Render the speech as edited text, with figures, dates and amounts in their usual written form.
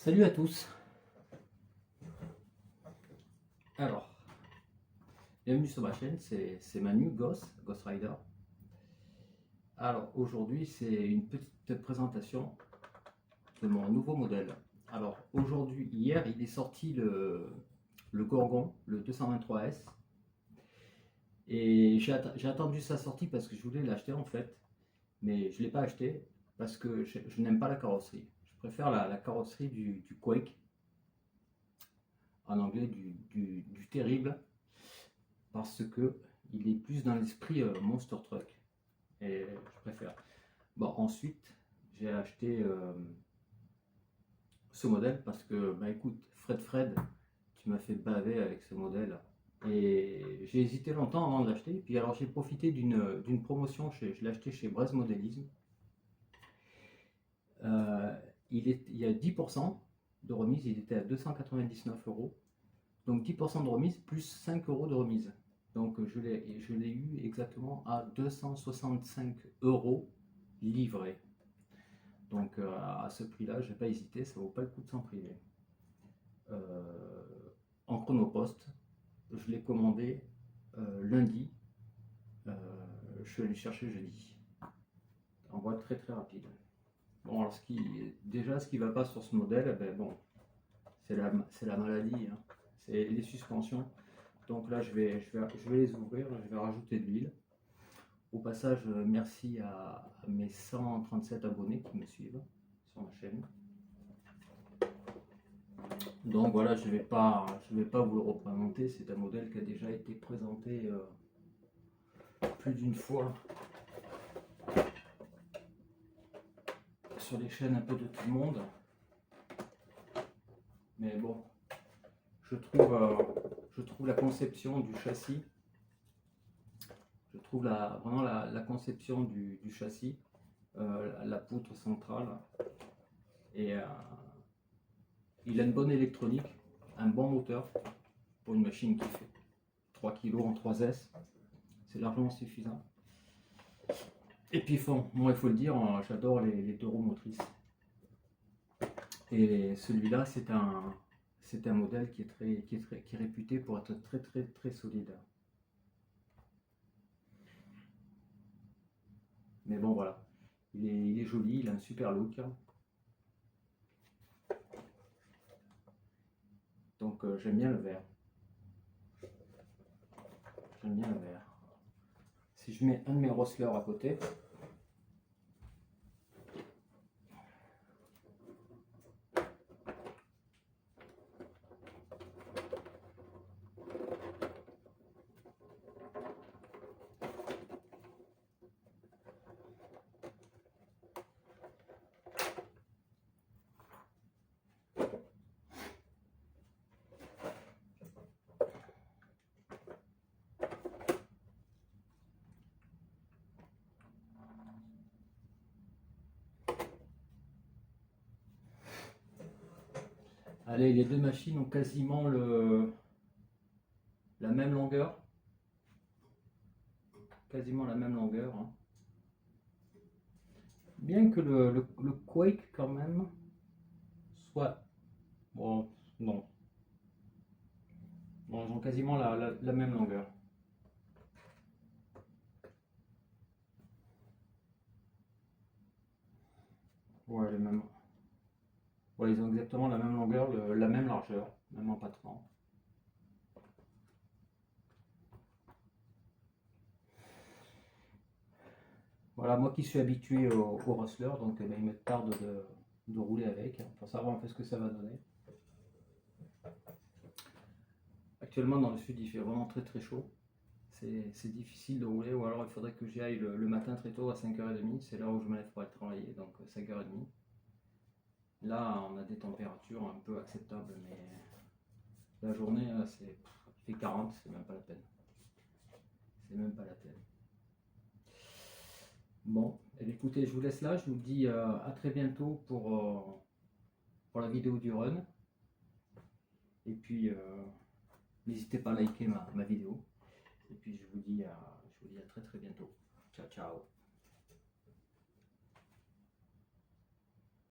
Salut à tous. Alors, bienvenue sur ma chaîne, c'est Manu, Ghost Rider. Alors, aujourd'hui, c'est une petite présentation de mon nouveau modèle. Alors, hier, il est sorti le Gorgon, le 223S. Et j'ai attendu sa sortie parce que je voulais l'acheter en fait. Mais je ne l'ai pas acheté parce que je n'aime pas la carrosserie. Je préfère la carrosserie du Quake. En anglais du terrible, parce que il est plus dans l'esprit Monster Truck et je préfère. Bon, ensuite j'ai acheté ce modèle parce que bah écoute, Fred, tu m'as fait baver avec ce modèle et j'ai hésité longtemps avant de l'acheter. Puis alors j'ai profité d'une promotion, je l'ai acheté chez Braise Modélisme. Il y a 10% de remise, il était à 299 euros. Donc 10% de remise plus 5 euros de remise. Donc je l'ai eu exactement à 265 euros livré. Donc à ce prix-là, je n'ai pas hésité, ça ne vaut pas le coup de s'en priver. En chronopost, je l'ai commandé lundi, je suis allé chercher jeudi. Envoi très très rapide. Bon, alors ce qui ne va pas sur ce modèle, ben bon, c'est la maladie, hein. C'est les suspensions. Donc là, je vais les ouvrir, je vais rajouter de l'huile. Au passage, merci à mes 137 abonnés qui me suivent sur ma chaîne. Donc voilà, je vais pas vous le représenter. C'est un modèle qui a déjà été présenté plus d'une fois sur les chaînes un peu de tout le monde. Mais bon, je trouve la conception du châssis. Je trouve vraiment la conception du châssis, la poutre centrale, et il a une bonne électronique, un bon moteur pour une machine qui fait 3 kg en 3S, c'est largement suffisant. Et puis moi il faut le dire, j'adore les deux roues motrices. Et celui-là c'est un modèle qui est réputé pour être très solide. Mais bon voilà, il est joli, il a un super look. Donc j'aime bien le vert. J'aime bien le vert. Si je mets un de mes Rosslers à côté, allez, les deux machines ont quasiment la même longueur. Quasiment la même longueur. Hein. Bien que le Quake quand même soit... Bon, non. Bon, ils ont quasiment la même longueur. Ouais, les mêmes. Ouais, ils ont exactement la même longueur, la même largeur, même en patron. Voilà, moi qui suis habitué au Rustler, donc ben, il me tarde de rouler avec, hein, pour savoir un peu ce que ça va donner. Actuellement dans le sud il fait vraiment très chaud. C'est difficile de rouler, ou alors il faudrait que j'y aille le matin très tôt à 5h30, c'est là où je me lève pour aller travailler, donc 5h30. Là on a des températures un peu acceptables, mais la journée il fait 40, c'est même pas la peine. C'est même pas la peine. Bon, et écoutez, je vous laisse là, je vous dis à très bientôt pour la vidéo du run. Et puis n'hésitez pas à liker ma vidéo. Et puis je vous dis à très bientôt. Ciao ciao.